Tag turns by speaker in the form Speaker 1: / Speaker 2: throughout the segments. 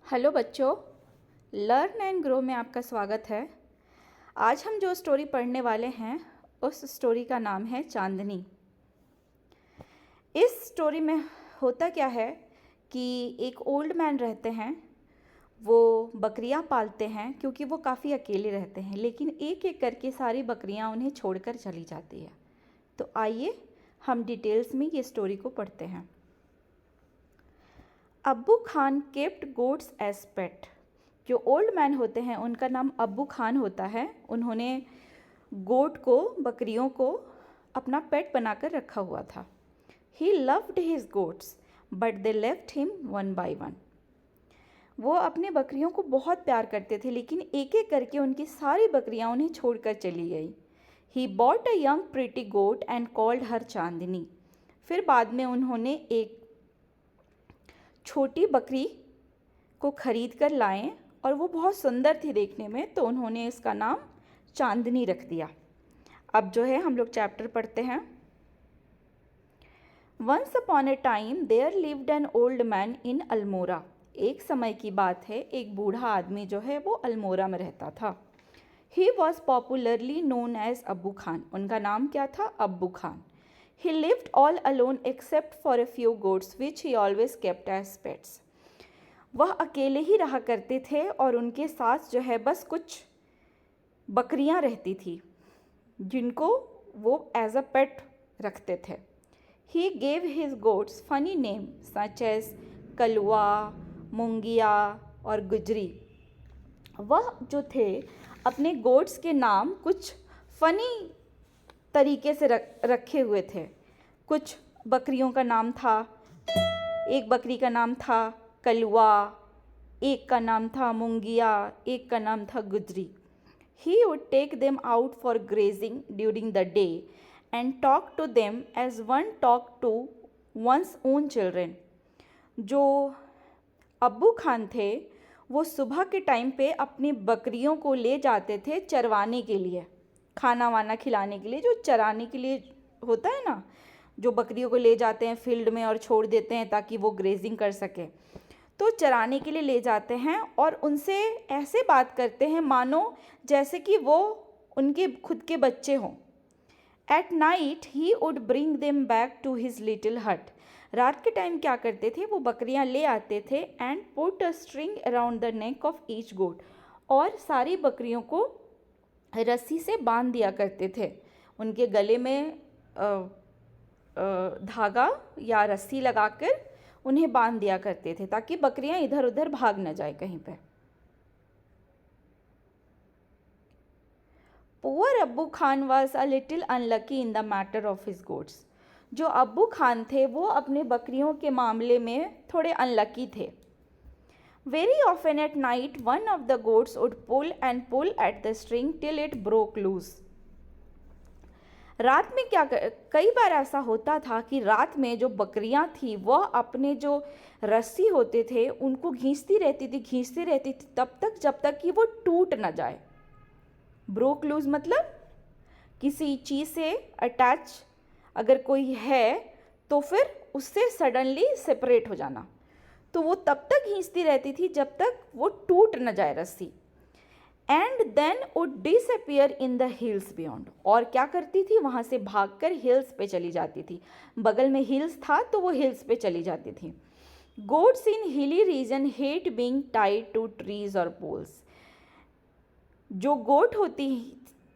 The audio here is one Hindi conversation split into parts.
Speaker 1: हेलो बच्चों, लर्न एंड ग्रो में आपका स्वागत है। आज हम जो स्टोरी पढ़ने वाले हैं उस स्टोरी का नाम है चांदनी। इस स्टोरी में होता क्या है कि एक ओल्ड मैन रहते हैं। वो बकरियां पालते हैं क्योंकि वो काफ़ी अकेले रहते हैं, लेकिन एक एक करके सारी बकरियां उन्हें छोड़कर चली जाती है। तो आइए हम डिटेल्स में ये स्टोरी को पढ़ते हैं। Abbu Khan kept goats as pet. जो ओल्ड मैन होते हैं उनका नाम अब्बू खान होता है। उन्होंने गोट को, बकरियों को अपना पेट बनाकर रखा हुआ था। He loved his goats but they left him one by one. वो अपने बकरियों को बहुत प्यार करते थे, लेकिन एक एक करके उनकी सारी बकरियां उन्हें छोड़कर चली गई। He bought a young pretty goat and called her Chandni. फिर बाद में उन्होंने एक छोटी बकरी को खरीद कर लाए और वो बहुत सुंदर थी देखने में, तो उन्होंने इसका नाम चांदनी रख दिया। अब जो है हम लोग चैप्टर पढ़ते हैं। Once upon a time there lived an old man in Almora. एक समय की बात है, एक बूढ़ा आदमी जो है वो अल्मोरा में रहता था। He was popularly known as Abbu Khan. उनका नाम क्या था? अब्बू Khan. He lived all alone except for a few goats which he always kept as pets. वह अकेले ही रहा करते थे और उनके साथ जो है बस कुछ बकरियां रहती थी जिनको वो एज अ पेट रखते थे। He gave his goats funny names such as कलवा, मुंगिया और गुजरी। वह जो थे अपने गोट्स के नाम कुछ फनी तरीके से रखे हुए थे। कुछ बकरियों का नाम था, एक बकरी का नाम था कलवा, एक का नाम था मुंगिया, एक का नाम था गुजरी। He would take them out for grazing during the day and talk to them as one talked to one's own children. जो अब्बू खान थे वो सुबह के टाइम पे अपनी बकरियों को ले जाते थे चरवाने के लिए, खाना वाना खिलाने के लिए। जो चराने के लिए होता है ना, जो बकरियों को ले जाते हैं फील्ड में और छोड़ देते हैं ताकि वो ग्रेजिंग कर सके, तो चराने के लिए ले जाते हैं और उनसे ऐसे बात करते हैं मानो जैसे कि वो उनके खुद के बच्चे हों। At night he would bring them back to his little hut. रात के टाइम क्या करते थे, वो बकरियां ले आते थे and put a string around the neck of each goat, और सारी बकरियों को रस्सी से बांध दिया करते थे। उनके गले में धागा या रस्सी लगाकर उन्हें बांध दिया करते थे ताकि बकरियां इधर उधर भाग न जाए कहीं पे। पुअर अब्बू Khan was a little unlucky in the matter of his goats. जो अब्बू खान थे वो अपने बकरियों के मामले में थोड़े अनलकी थे। Very often at night one of the goats would pull at the string till it broke loose. रात में कई बार ऐसा होता था कि रात में जो बकरियां थी वह अपने जो रस्सी होते थे उनको खींचती रहती थी तब तक जब तक कि वो टूट न जाए। ब्रोक लूज मतलब किसी चीज़ से अटैच अगर कोई है तो फिर उससे सडनली सेपरेट हो जाना। तो वो तब तक खींचती रहती थी जब तक वो टूट न जाए रस्सी। And then would disappear in the hills beyond. और क्या करती थी, वहाँ से भागकर हिल्स पे चली जाती थी। बगल में हिल्स था तो वो हिल्स पे चली जाती थी। Goats in hilly region hate being tied to trees और पोल्स। जो गोट होती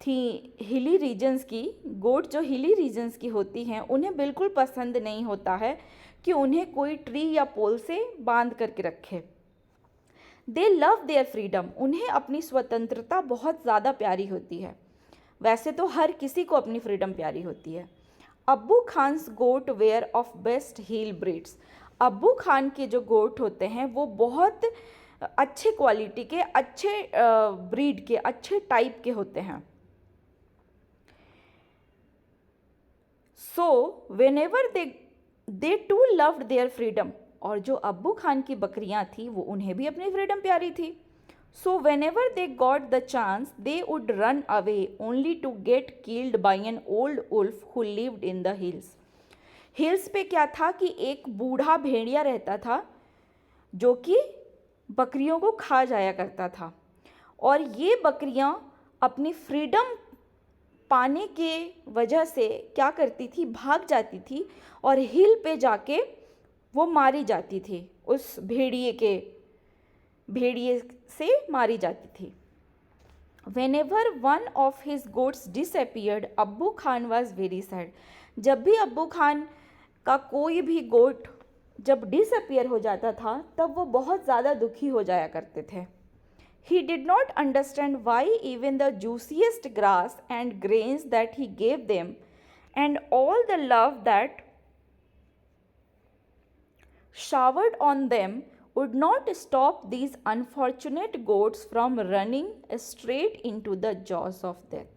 Speaker 1: थी हिली रीजन्स की, गोट जो हिली रीजन्स की होती हैं उन्हें बिल्कुल पसंद नहीं होता है कि उन्हें कोई ट्री या पोल से बांध करके रखे। दे लव देयर फ्रीडम। उन्हें अपनी स्वतंत्रता बहुत ज़्यादा प्यारी होती है। वैसे तो हर किसी को अपनी फ्रीडम प्यारी होती है। Abbu Khan's goat were of best hill breeds. Abbu Khan के जो गोट होते हैं वो बहुत अच्छे क्वालिटी के, अच्छे ब्रीड के, अच्छे टाइप के होते हैं। So whenever they too loved their freedom. और जो अब्बू खान की बकरियां थी वो उन्हें भी अपनी फ्रीडम प्यारी थी। So whenever they got the chance they would run away only to get killed by an old wolf who lived in the hills. Hills पे क्या था कि एक बूढ़ा भेड़िया रहता था जो कि बकरियों को खा जाया करता था। और ये बकरियां अपनी फ्रीडम पाने के वजह से क्या करती थी, भाग जाती थी और हिल पे जाके वो मारी जाती थी, उस भेड़िए से मारी जाती थी। Whenever one of his goats disappeared, अब्बू खान was very sad. जब भी अब्बू खान का कोई भी गोट जब डिसअपियर हो जाता था तब वो बहुत ज़्यादा दुखी हो जाया करते थे। He did not understand why even the juiciest grass and grains that he gave them and all the love that showered on them would not stop these unfortunate goats from running straight into the jaws of death.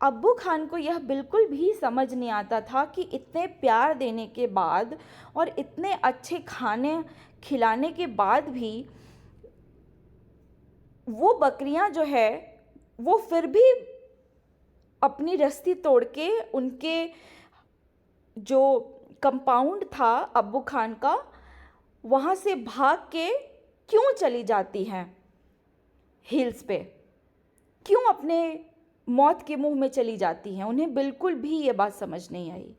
Speaker 1: अब्बू खान को यह बिल्कुल भी समझ नहीं आता था कि इतने प्यार देने के बाद और इतने अच्छे खाने खिलाने के बाद भी वो बकरियां जो है वो फिर भी अपनी रस्सी तोड़ के उनके जो कंपाउंड था अब्बू खान का वहाँ से भाग के क्यों चली जाती हैं हिल्स पे, क्यों अपने मौत के मुंह में चली जाती हैं। उन्हें बिल्कुल भी ये बात समझ नहीं आई।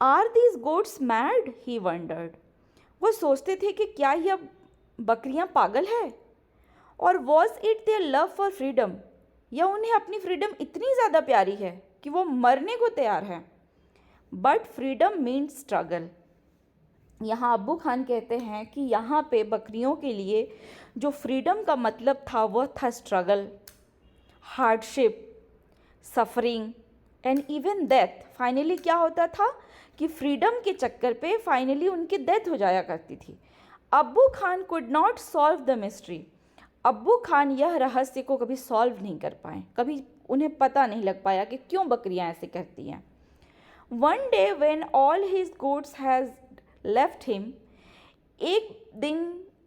Speaker 1: Are these goats mad, he wondered. वो सोचते थे कि क्या यह बकरियां पागल है। और was it their love for freedom, या उन्हें अपनी फ्रीडम इतनी ज़्यादा प्यारी है कि वो मरने को तैयार है। But freedom means struggle. यहाँ अब्बू खान कहते हैं कि यहाँ पे बकरियों के लिए जो फ्रीडम का मतलब था वह था struggle, hardship, suffering and even death. Finally क्या होता था कि फ्रीडम के चक्कर पे फाइनली उनकी डेथ हो जाया करती थी। अब्बू Khan could not solve the mystery. अब्बू खान यह रहस्य को कभी सॉल्व नहीं कर पाए, कभी उन्हें पता नहीं लग पाया कि क्यों बकरियां ऐसे करती हैं। One day when all his goats has left him, एक दिन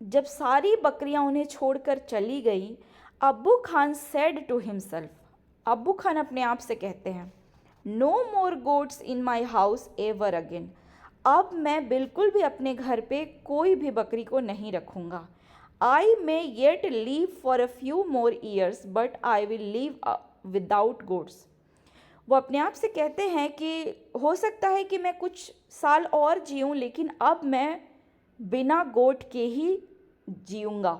Speaker 1: जब सारी बकरियां उन्हें छोड़कर चली गई, Abbu Khan said to himself, अब्बू खान अपने आप से कहते हैं, no more goats in my house ever again. अब मैं बिल्कुल भी अपने घर पे कोई भी बकरी को नहीं रखूँगा। I may yet live for a few more years but I will live without goats. वो अपने आप से कहते हैं कि हो सकता है कि मैं कुछ साल और जीऊँ, लेकिन अब मैं बिना गोट के ही जीऊँगा।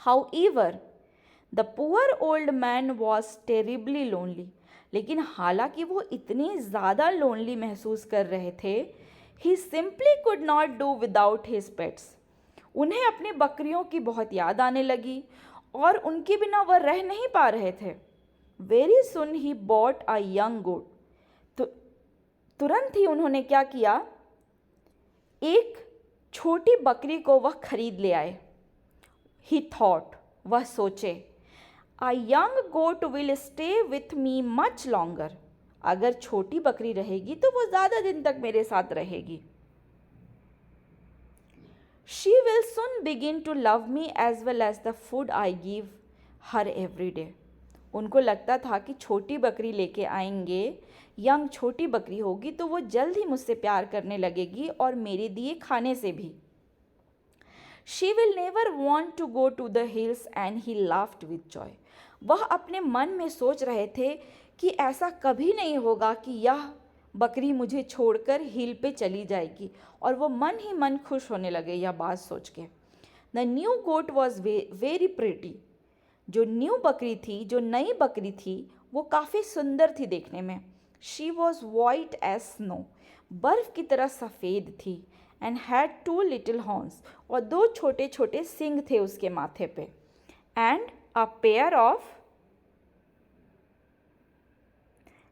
Speaker 1: However the poor old man was terribly lonely. लेकिन हालांकि वो इतनी ज़्यादा लोनली महसूस कर रहे थे, he simply could not do without his pets. उन्हें अपनी बकरियों की बहुत याद आने लगी और उनके बिना वह रह नहीं पा रहे थे। Very soon he bought a young goat. तो तुरंत ही उन्होंने क्या किया, एक छोटी बकरी को वह खरीद ले आए। ही थॉट, वह सोचे, a young goat will stay with me much longer. अगर छोटी बकरी रहेगी तो वो ज़्यादा दिन तक मेरे साथ रहेगी। She will soon begin to love me as well as the food I give her every day. उनको लगता था कि छोटी बकरी लेके आएंगे, यंग छोटी बकरी होगी तो वो जल्द ही मुझसे प्यार करने लगेगी और मेरे दिए खाने से भी। She will never want to go to the hills and he laughed with joy. वह अपने मन में सोच रहे थे कि ऐसा कभी नहीं होगा कि यह बकरी मुझे छोड़कर हिल पे चली जाएगी, और वो मन ही मन खुश होने लगे यह बात सोच के। The new goat was very pretty. जो न्यू बकरी थी, जो नई बकरी थी, वो काफ़ी सुंदर थी देखने में। She was white as snow, बर्फ़ की तरह सफ़ेद थी। एंड हैड 2 लिटिल हॉर्न्स, और 2 छोटे छोटे सिंग थे उसके माथे पे। And a pair of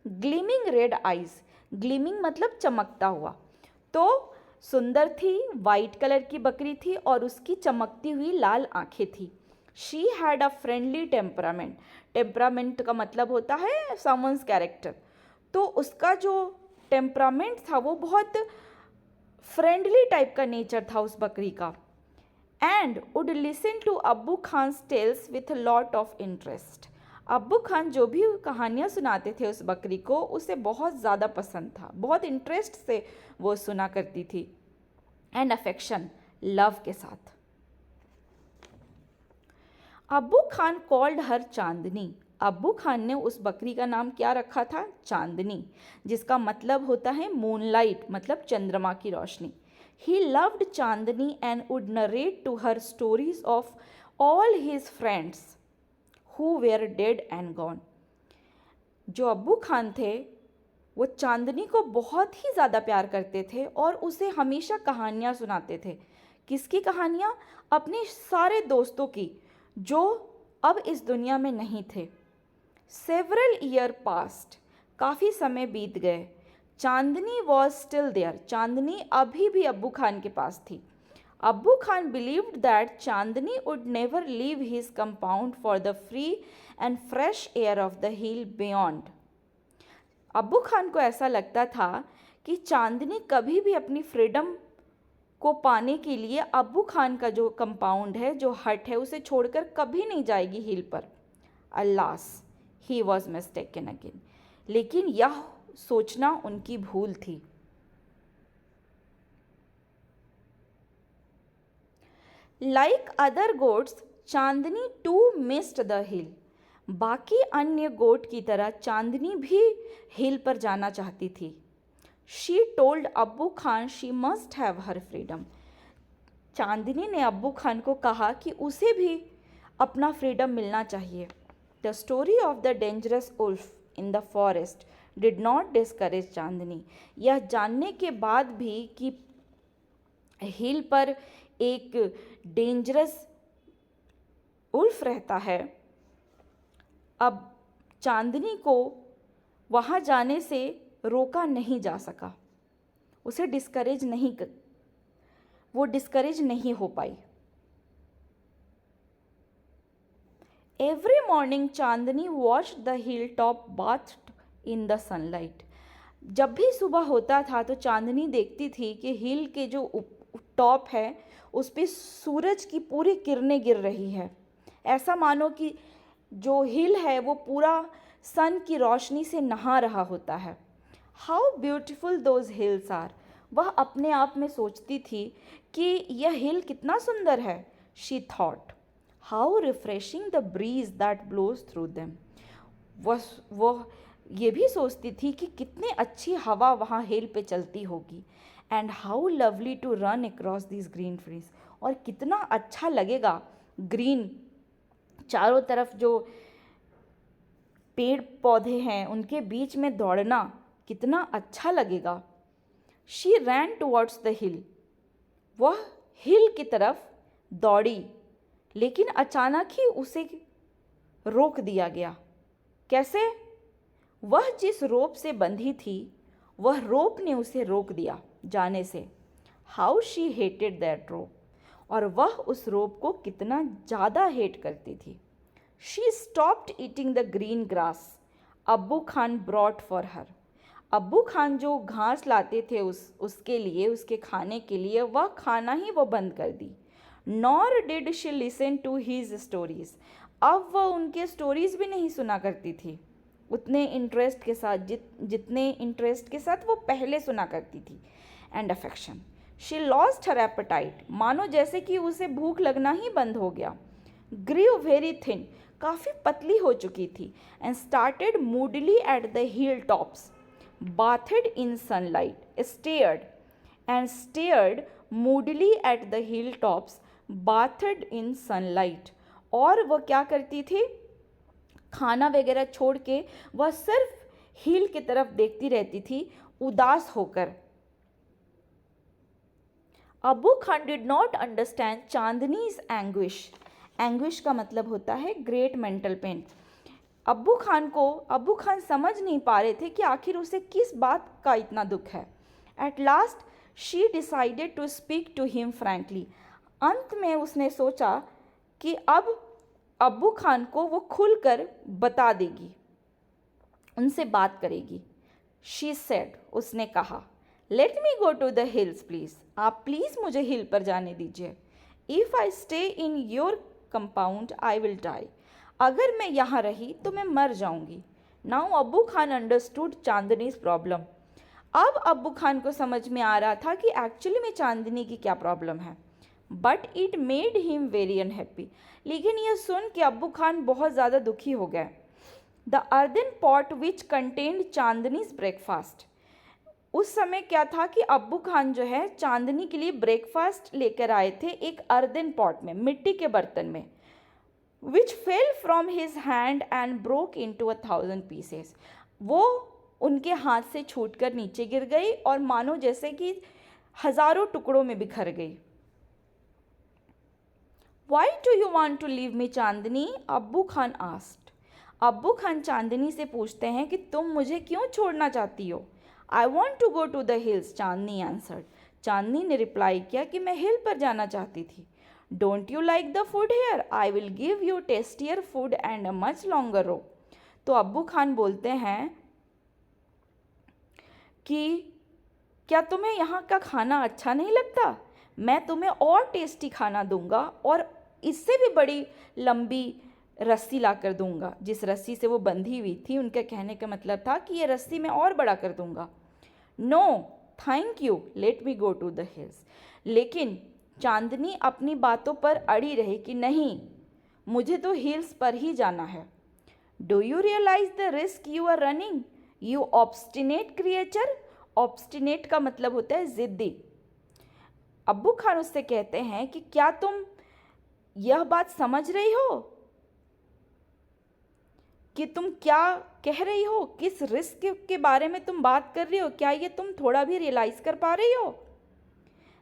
Speaker 1: gleaming red eyes. Gleaming मतलब चमकता हुआ। तो सुंदर थी, वाइट कलर की बकरी थी और उसकी चमकती हुई लाल आंखें थी। She had a friendly temperament. Temperament का मतलब होता है समवंस कैरेक्टर। तो उसका जो टेम्परामेंट था वो बहुत फ्रेंडली टाइप का नेचर था उस बकरी का। And would listen to Abbu Khan tales with lot of interest. Abbu Khan जो भी कहानियाँ सुनाते थे उस बकरी को, उसे बहुत ज़्यादा पसंद था, बहुत इंटरेस्ट से वो सुना करती थी। एंड अफेक्शन, लव के साथ। अब्बू खान कॉल्ड हर चांदनी। अब्बू खान ने उस बकरी का नाम क्या रखा था? चांदनी, जिसका मतलब होता है मूनलाइट, मतलब चंद्रमा की रोशनी। He loved Chandni and would narrate to her stories of all his friends who were dead and gone. जो अब्बू खान थे वो चांदनी को बहुत ही ज़्यादा प्यार करते थे और उसे हमेशा कहानियाँ सुनाते थे। किसकी कहानियाँ? अपने सारे दोस्तों की, जो अब इस दुनिया में नहीं थे। सेवरल ईयर पास्ट, काफ़ी समय बीत गए। चांदनी वॉज स्टिल देयर, चांदनी अभी भी अब्बू खान के पास थी। अब्बू Khan believed that Chandni would never leave his compound for the free and fresh air of the hill beyond. अब्बू खान को ऐसा लगता था कि चांदनी कभी भी अपनी फ्रीडम को पाने के लिए अब्बू खान का जो कंपाउंड है, जो हट है, उसे छोड़कर कभी नहीं जाएगी हिल पर। Alas, he was mistaken again. लेकिन यह सोचना उनकी भूल थी। Like other goats, Chandni too missed the hill. बाकी अन्य गोट की तरह चांदनी भी हिल पर जाना चाहती थी। She told Abbu Khan she must have her freedom. Chandni ने अब्बू खान को कहा कि उसे भी अपना फ्रीडम मिलना चाहिए। The story of the dangerous wolf in the forest did not discourage Chandni. यह जानने के बाद भी कि हिल पर एक डेंजरस उल्फ रहता है, अब चांदनी को वहाँ जाने से रोका नहीं जा सका। उसे वो डिस्करेज नहीं हो पाई। Every morning Chandni watched the hill top bathed in the sunlight. जब भी सुबह होता था तो चांदनी देखती थी कि हिल के जो टॉप है उस पर सूरज की पूरी किरणें गिर रही है। ऐसा मानो कि जो हिल है वो पूरा सन की रोशनी से नहा रहा होता है। How beautiful those hills are. वह अपने आप में सोचती थी कि यह हिल कितना सुंदर है। She thought how refreshing the breeze that blows through them. वह ये भी सोचती थी कि कितनी अच्छी हवा वहाँ हिल पे चलती होगी। And how lovely to run across this green trees. और कितना अच्छा लगेगा ग्रीन, चारों तरफ जो पेड़ पौधे हैं उनके बीच में दौड़ना कितना अच्छा लगेगा। शी रैन टुवर्ड्स द हिल। वह हिल की तरफ दौड़ी, लेकिन अचानक ही उसे रोक दिया गया। कैसे? वह जिस रोप से बंधी थी वह रोप ने उसे रोक दिया जाने से। हाउ शी हेटेड दैट रोप। और वह उस रोप को कितना ज़्यादा हेट करती थी। She stopped eating the green grass अब्बू Khan brought for her. Abbu Khan जो घास लाते थे उसके लिए, उसके खाने के लिए, वह खाना ही वो बंद कर दी। Nor did she listen to his stories. अब वह उनके स्टोरीज भी नहीं सुना करती थी उतने इंटरेस्ट के साथ जितने इंटरेस्ट के साथ वो पहले सुना करती थी। And affection, she lost her appetite. मानो जैसे कि उसे भूख लगना ही बंद हो गया। ग्रीव वेरी थिन, काफ़ी पतली हो चुकी थी। And started moodily at the hill tops bathed in sunlight, stared moodily at the hilltops, bathed in sunlight। और वह क्या करती थी? खाना वगैरह छोड़ के वह सिर्फ हिल की तरफ देखती रहती थी, उदास होकर। Abbu Khan did not understand Chandni's anguish. Anguish का मतलब होता है ग्रेट मेंटल पेन। अब्बू खान समझ नहीं पा रहे थे कि आखिर उसे किस बात का इतना दुख है। At last she decided to speak to him frankly. अंत में उसने सोचा कि अब अब्बू खान को वो खुलकर बता देगी, उनसे बात करेगी। शी सेड, उसने कहा, let me go to the hills please. आप प्लीज़ मुझे हिल पर जाने दीजिए। If I stay in your compound I will die. अगर मैं यहाँ रही तो मैं मर जाऊंगी। नाउ अब्बू खान अंडरस्टूड चांदनीज प्रॉब्लम। अब अब्बू खान को समझ में आ रहा था कि एक्चुअली में चांदनी की क्या प्रॉब्लम है। But it made him very unhappy. लेकिन यह सुन के अब्बू खान बहुत ज़्यादा दुखी हो गए। The earthen pot which contained Chandni's breakfast. उस समय क्या था कि अब्बू खान जो है चांदनी के लिए ब्रेकफास्ट लेकर आए थे एक अर्दन पॉट में, मिट्टी के बर्तन में, which fell from his hand and broke into 1,000 pieces. वो उनके हाथ से छूटकर नीचे गिर गई और मानो जैसे कि हजारों टुकड़ों में बिखर गई। Why do you want to leave me Chandni? Abbu Khan asked. अब्बू खान चांदनी से पूछते हैं कि तुम मुझे क्यों छोड़ना चाहती हो? I want to go to the hills, Chandni answered. Chandni ने रिप्लाई किया कि मैं हिल पर जाना चाहती थी। Don't you like the food here? I will give you tastier food and a much longer rope. तो अब्बू खान बोलते हैं कि क्या तुम्हें यहाँ का खाना अच्छा नहीं लगता? मैं तुम्हें और टेस्टी खाना दूंगा और इससे भी बड़ी लंबी रस्सी ला कर दूंगा। जिस रस्सी से वो बंधी हुई थी, उनके कहने का मतलब था कि ये रस्सी मैं और बड़ा कर दूंगा। No thank you, let me go to the hills. लेकिन चांदनी अपनी बातों पर अड़ी रही कि नहीं, मुझे तो हिल्स पर ही जाना है। Do you realize the risk you are running, you obstinate creature? Obstinate का मतलब होता है जिद्दी। अब्बू खान उससे कहते हैं कि क्या तुम यह बात समझ रही हो कि तुम क्या कह रही हो? किस रिस्क के बारे में तुम बात कर रही हो? क्या ये तुम थोड़ा भी रियलाइज कर पा रही हो?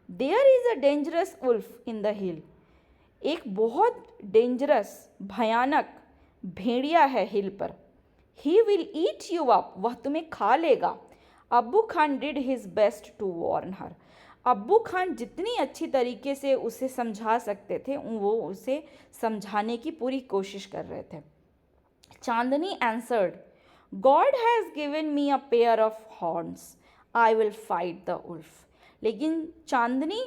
Speaker 1: There is a dangerous wolf in the hill. एक बहुत डेंजरस, भयानक भेड़िया है हिल पर। He will eat you up, वह तुम्हें खा लेगा। Abbu Khan did his best to warn her. Abbu Khan जितनी अच्छी तरीके से उसे समझा सकते थे वो उसे समझाने की पूरी कोशिश कर रहे थे। Chandni answered, God has given me a pair of horns, I will fight the wolf. लेकिन चांदनी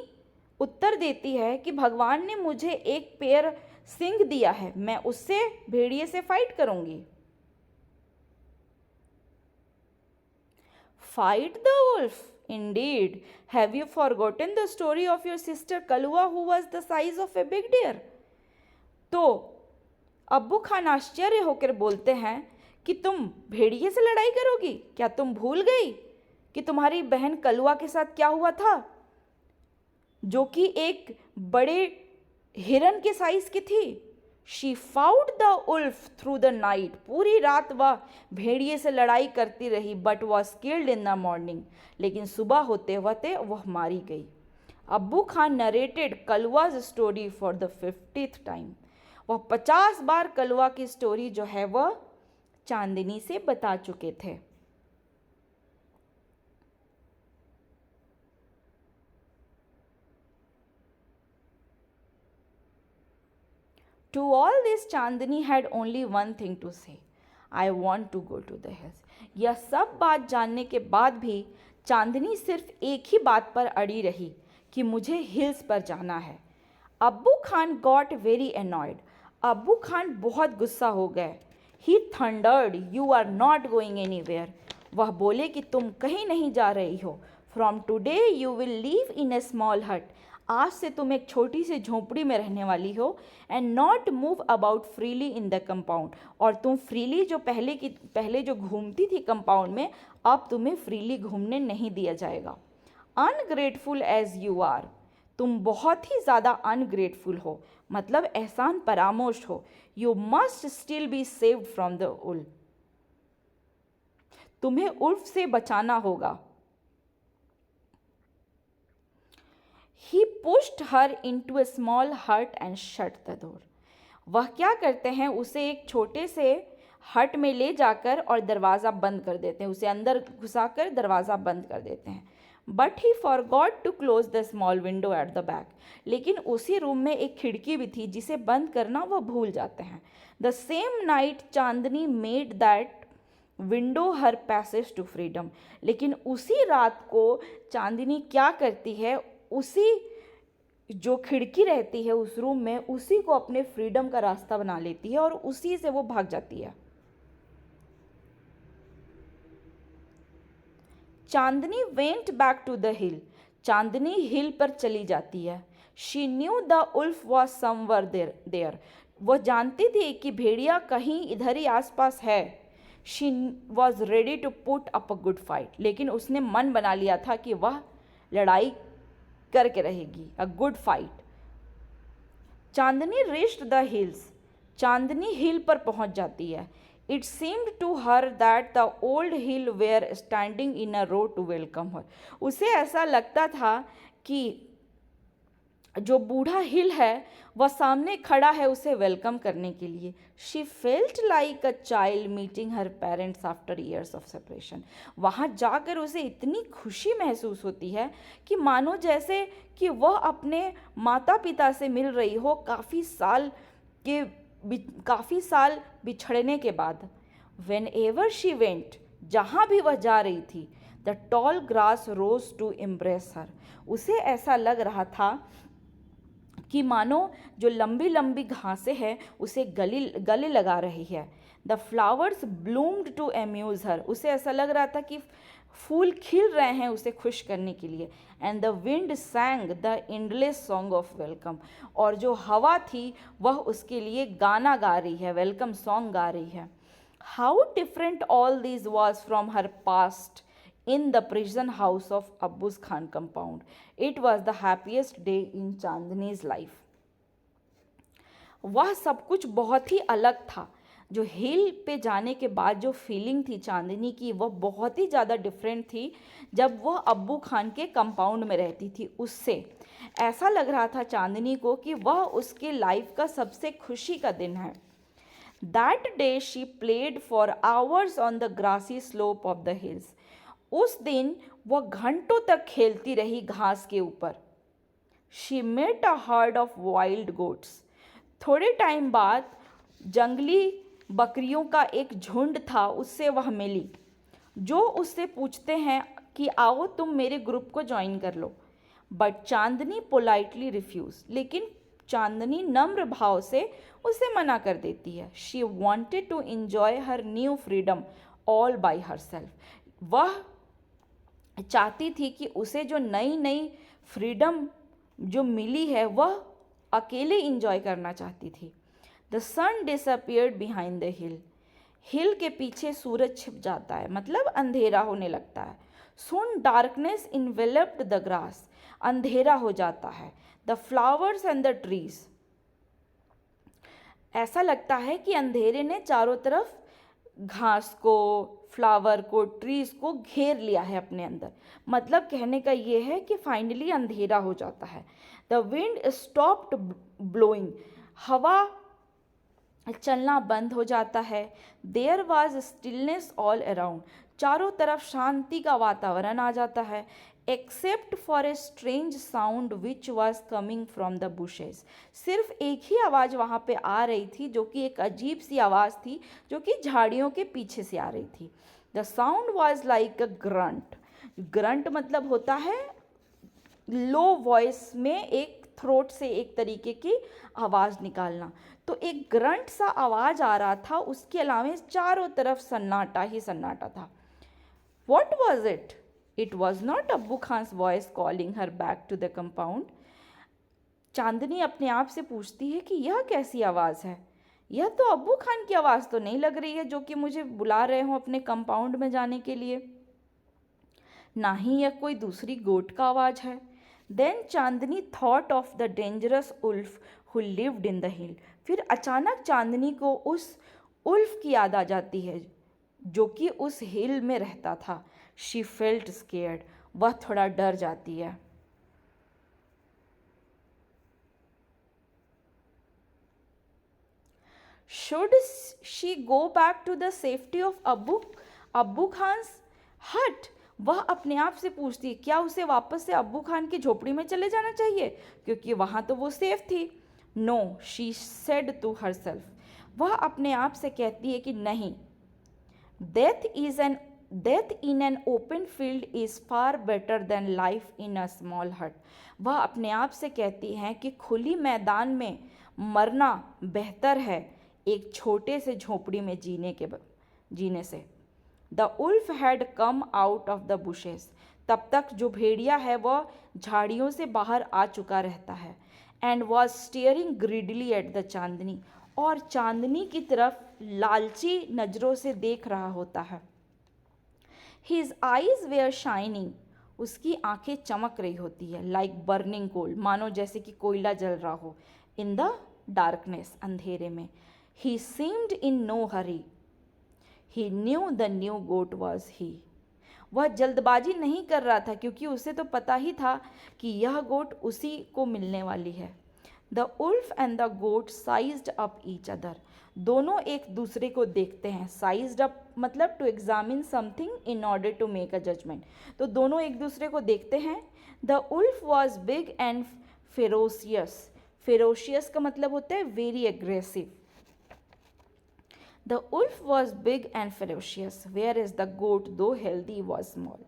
Speaker 1: उत्तर देती है कि भगवान ने मुझे एक पेयर सिंग दिया है, मैं उससे, भेड़िए से फाइट करूंगी। Fight the wolf? Indeed. Have you forgotten the story of your sister Kalua who was the size of a big deer? तो अब्बू खान आश्चर्य होकर बोलते हैं कि तुम भेड़िए से लड़ाई करोगी? क्या तुम भूल गई कि तुम्हारी बहन कलुआ के साथ क्या हुआ था, जो कि एक बड़े हिरन के साइज की थी? She fought the wolf through the night. पूरी रात वह भेड़िए से लड़ाई करती रही, but was killed in the morning. लेकिन सुबह होते होते वह मारी गई। Abbu Khan narrated Kalwa's story for the 50th time. वह 50 बार कलवा की स्टोरी जो है वह चांदनी से बता चुके थे। To all this, Chandni had only one thing to say, I want to go to the hills. यह सब बात जानने के बाद भी चांदनी सिर्फ एक ही बात पर अड़ी रही कि मुझे हिल्स पर जाना है। अब्बू खान गॉट वेरी annoyed. अब्बू खान बहुत गुस्सा हो गए। He thundered, you are not going anywhere. वह बोले कि तुम कहीं नहीं जा रही हो। From today you will live in a small hut. आज से तुम एक छोटी सी झोपड़ी में रहने वाली हो। And not move about freely in the compound. और तुम फ्रीली जो पहले जो घूमती थी कंपाउंड में, अब तुम्हें फ्रीली घूमने नहीं दिया जाएगा। अनग्रेटफुल एज यू आर, तुम बहुत ही ज़्यादा अनग्रेटफुल हो, मतलब एहसान परामोश हो। You must still be saved from the wolf, तुम्हें उल्फ से बचाना होगा। He pushed her into a small hut and shut the door. वह क्या करते हैं, उसे एक छोटे से हट में ले जाकर और दरवाज़ा बंद कर देते हैं, उसे अंदर घुसाकर दरवाज़ा बंद कर देते हैं। But he forgot to close the small window at the back. लेकिन उसी रूम में एक खिड़की भी थी जिसे बंद करना वह भूल जाते हैं। The same night Chandni made that window her passage to freedom. लेकिन उसी रात को चांदनी क्या करती है, उसी जो खिड़की रहती है उस रूम में, उसी को अपने फ्रीडम का रास्ता बना लेती है और उसी से वो भाग जाती है। Chandni went back to the hill. Chandni hill पर चली जाती है। She knew the wolf was somewhere there, वो जानती थी कि भेड़िया कहीं इधर ही आसपास है। She was ready to put up a good fight, लेकिन उसने मन बना लिया था कि वह लड़ाई करके रहेगी, a good fight. Chandni reached the hills, Chandni hill पर पहुंच जाती है। It seemed to her that the old hill were standing in a row to welcome her, उसे ऐसा लगता था कि जो बूढ़ा हिल है वह सामने खड़ा है उसे वेलकम करने के लिए। She felt like a child meeting her parents after years of separation, वहाँ जाकर उसे इतनी खुशी महसूस होती है कि मानो जैसे कि वह अपने माता पिता से मिल रही हो काफ़ी साल बिछड़ने के बाद। वेन एवर शी वेंट, जहाँ भी वह जा रही थी, the tall grass rose to embrace her, उसे ऐसा लग रहा था कि मानो जो लंबी लंबी घासें हैं उसे गले लगा रही है। The flowers bloomed to amuse her, उसे ऐसा लग रहा था कि फूल खिल रहे हैं उसे खुश करने के लिए। And the wind sang the endless song of welcome, और जो हवा थी वह उसके लिए गाना गा रही है, वेलकम सॉन्ग गा रही है। How different all this was from her past in the prison house of Abbus Khan compound. It was the happiest day in Chandni's life. वह सब कुछ बहुत ही अलग था। जो हिल पे जाने के बाद जो फीलिंग थी चांदनी की वह बहुत ही ज़्यादा डिफरेंट थी जब वह अब्बू खान के कंपाउंड में रहती थी। उससे ऐसा लग रहा था चांदनी को कि वह उसके लाइफ का सबसे खुशी का दिन है। That day she played for hours on the grassy slope of the hills. उस दिन वह घंटों तक खेलती रही घास के ऊपर। She met a herd of wild goats, थोड़े टाइम बाद जंगली बकरियों का एक झुंड था उससे वह मिली, जो उससे पूछते हैं कि आओ तुम मेरे ग्रुप को ज्वाइन कर लो। बट चांदनी पोलाइटली रिफ्यूज, लेकिन चांदनी नम्र भाव से उसे मना कर देती है। She wanted to enjoy her new freedom all by her self, वह चाहती थी कि उसे जो नई नई फ्रीडम जो मिली है वह अकेले इंजॉय करना चाहती थी। The sun disappeared behind the hill, hill के पीछे सूरज छिप जाता है, मतलब अंधेरा होने लगता है। सून डार्कनेस इन्वेलप्ड द ग्रास, अंधेरा हो जाता है। The flowers and the trees, ऐसा लगता है कि अंधेरे ने चारों तरफ घास को, फ्लावर को, ट्रीज को घेर लिया है अपने अंदर। मतलब कहने का ये है कि फाइनली अंधेरा हो जाता है। द विंड स्टॉप्ड ब्लोइंग, हवा चलना बंद हो जाता है। There was stillness all around, चारों तरफ शांति का वातावरण आ जाता है। Except for a strange sound which was coming from the bushes, सिर्फ एक ही आवाज़ वहाँ पे आ रही थी जो कि एक अजीब सी आवाज़ थी जो कि झाड़ियों के पीछे से आ रही थी। The sound was like a grunt, grunt मतलब होता है लो वॉइस में एक थ्रोट से एक तरीके की आवाज़ निकालना। तो एक ग्रंट सा आवाज़ आ रहा था, उसके अलावा चारों तरफ सन्नाटा ही सन्नाटा था। What was it? It was not Abbu Khan's voice calling her back to the compound. चांदनी अपने आप से पूछती है कि यह कैसी आवाज़ है? यह तो अब्बू खान की आवाज़ तो नहीं लग रही है जो कि मुझे बुला रहे हो अपने कंपाउंड में जाने के लिए, ना ही यह कोई दूसरी गोट का आवाज़ है। Then Chandni thought of the dangerous wolf who lived in the hill, फिर अचानक चांदनी को उस उल्फ की याद आ जाती है जो कि उस हिल में रहता था। शी फेल्ट स्केयर्ड, वह थोड़ा डर जाती है। Should she go back to the safety of Abbu Khan's हट, वह अपने आप से पूछती है क्या उसे वापस से अब्बू खान की झोपड़ी में चले जाना चाहिए क्योंकि वहाँ तो वो सेफ थी। No, she said to herself, वह अपने आप से कहती है कि नहीं, death in an open field is far better than life in a small hut, वह अपने आप से कहती हैं कि खुली मैदान में मरना बेहतर है एक छोटे से झोपड़ी में जीने से। The wolf had come out of the bushes, तब तक जो भेड़िया है वह झाड़ियों से बाहर आ चुका रहता है। And was staring greedily at the Chandni, और चांदनी की तरफ लालची नज़रों से देख रहा होता है। हिज आईज वेयर शाइनिंग, उसकी आंखें चमक रही होती है, लाइक बर्निंग कोल, मानो जैसे कि कोयला जल रहा हो, इन द डार्कनेस, अंधेरे में। He seemed in no hurry, he knew the new goat was he, वह जल्दबाजी नहीं कर रहा था क्योंकि उसे तो पता ही था कि यह गोट उसी को मिलने वाली है। The wolf and the goat sized up each other, दोनों एक दूसरे को देखते हैं। साइज्ड अप मतलब to examine something in order to make a judgement, तो दोनों एक दूसरे को देखते हैं। The wolf was big and ferocious, ferocious का मतलब होता है very aggressive. The wolf was big and ferocious, whereas the goat, though healthy, was small.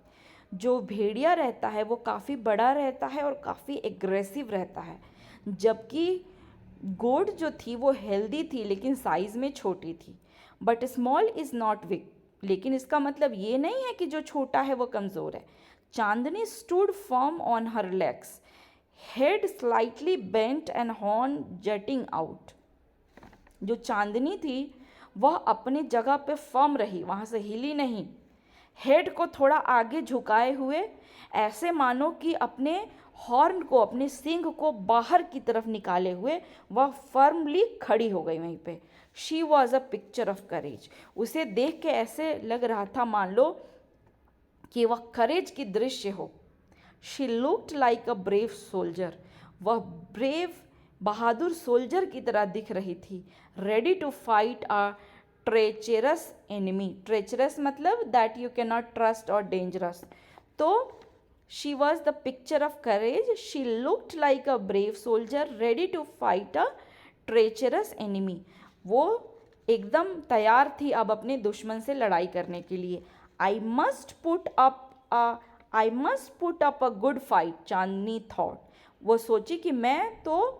Speaker 1: जो भेड़िया रहता है वो काफ़ी बड़ा रहता है और काफ़ी एग्रेसिव रहता है, जबकि गोट जो थी वो हेल्दी थी लेकिन साइज़ में छोटी थी। But small is not weak, लेकिन इसका मतलब ये नहीं है कि जो छोटा है वो कमज़ोर है। Chandni stood firm on her legs, head slightly bent and horn jutting out. जो चांदनी थी वह अपनी जगह पे फर्म रही, वहाँ से हिली नहीं। हेड को थोड़ा आगे झुकाए हुए, ऐसे मानो कि अपने हॉर्न को, अपने सींग को बाहर की तरफ निकाले हुए वह फर्मली खड़ी हो गई वहीं पे। She was a picture of करेज, उसे देख के ऐसे लग रहा था मान लो कि वह करेज की दृश्य हो। She looked like a brave soldier, वह ब्रेव बहादुर सोल्जर की तरह दिख रही थी। Ready to fight a treacherous enemy, treacherous मतलब that you can not trust और डेंजरस। तो she was the picture of courage, she looked like a brave soldier ready to fight a treacherous enemy, वो एकदम तैयार थी अब अपने दुश्मन से लड़ाई करने के लिए। I must put up a good fight, Chandni thought, वो सोची कि मैं तो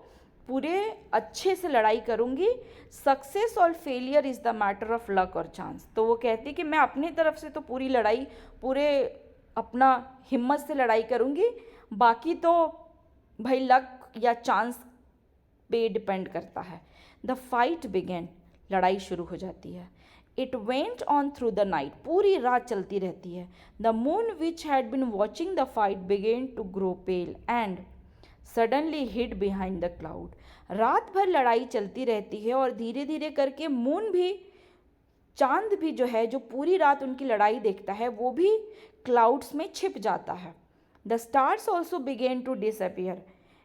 Speaker 1: पूरे अच्छे से लड़ाई करूंगी। सक्सेस और failure is the matter of luck और चांस, तो वो कहती कि मैं अपनी तरफ से तो पूरी लड़ाई, पूरे अपना हिम्मत से लड़ाई करूंगी, बाकी तो भाई लक या चांस पे डिपेंड करता है। द फाइट बिगेन, लड़ाई शुरू हो जाती है। It went on through the night, पूरी रात चलती रहती है। The moon which had been watching the fight began to grow pale and suddenly hid behind the cloud. रात भर लड़ाई चलती रहती है और धीरे धीरे करके मून भी, चांद भी जो है, जो पूरी रात उनकी लड़ाई देखता है, वो भी क्लाउड्स में छिप जाता है। The stars also began to disappear,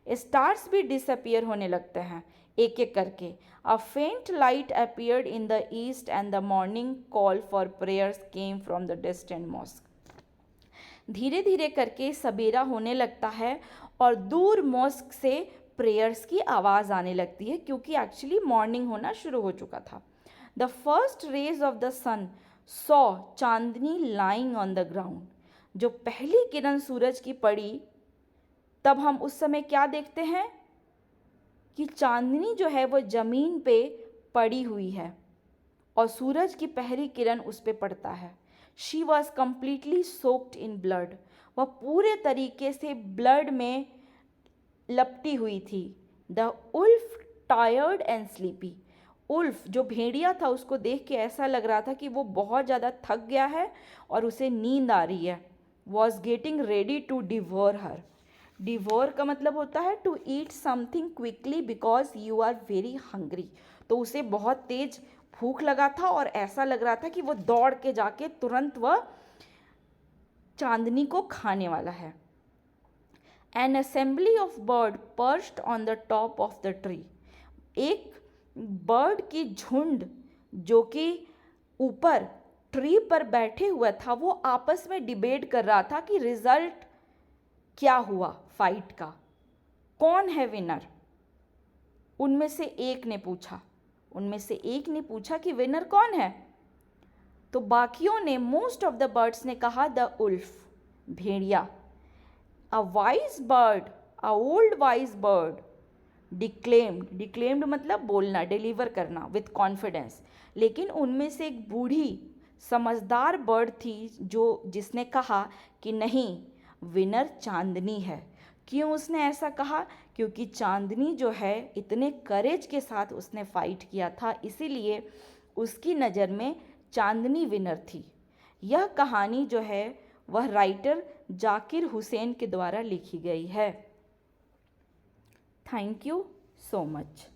Speaker 1: stars भी डिसअपियर होने लगते हैं एक एक करके। A faint light appeared in the east and the morning call for prayers came from the distant mosque. धीरे धीरे करके सवेरा होने लगता है और दूर मॉस्क से प्रेयर्स की आवाज़ आने लगती है, क्योंकि एक्चुअली मॉर्निंग होना शुरू हो चुका था। The first rays of the sun saw Chandni lying on the ground, जो पहली किरण सूरज की पड़ी तब हम उस समय क्या देखते हैं कि चांदनी जो है वो ज़मीन पे पड़ी हुई है और सूरज की पहली किरण उस पे पड़ता है। She was completely soaked in blood, वह पूरे तरीके से ब्लड में लपटी हुई थी। The wolf tired and sleepy, wolf जो भेड़िया था उसको देख के ऐसा लग रहा था कि वो बहुत ज़्यादा थक गया है और उसे नींद आ रही है। Was getting ready to devour her, devour का मतलब होता है to eat something quickly because you are very hungry, तो उसे बहुत तेज भूख लगा था और ऐसा लग रहा था कि वो दौड़ के जाके तुरंत वह चांदनी को खाने वाला है। An assembly of bird perched on the top of the tree, एक बर्ड की झुंड जो कि ऊपर ट्री पर बैठे हुआ था, वो आपस में डिबेट कर रहा था कि रिजल्ट क्या हुआ फाइट का, कौन है विनर। उनमें से एक ने पूछा कि विनर कौन है, तो बाकियों ने, मोस्ट ऑफ द बर्ड्स ने कहा द उल्फ, भेड़िया। A wise bird, a old wise bird declaimed मतलब बोलना, डिलीवर करना विथ कॉन्फिडेंस। लेकिन उनमें से एक बूढ़ी समझदार बर्ड थी जिसने कहा कि नहीं, विनर चांदनी है। क्यों उसने ऐसा कहा? क्योंकि चांदनी जो है इतने करेज के साथ उसने फाइट किया था, इसीलिए उसकी नज़र में चांदनी विनर थी। यह कहानी जो है वह राइटर जाकिर हुसैन के द्वारा लिखी गई है। Thank you so much.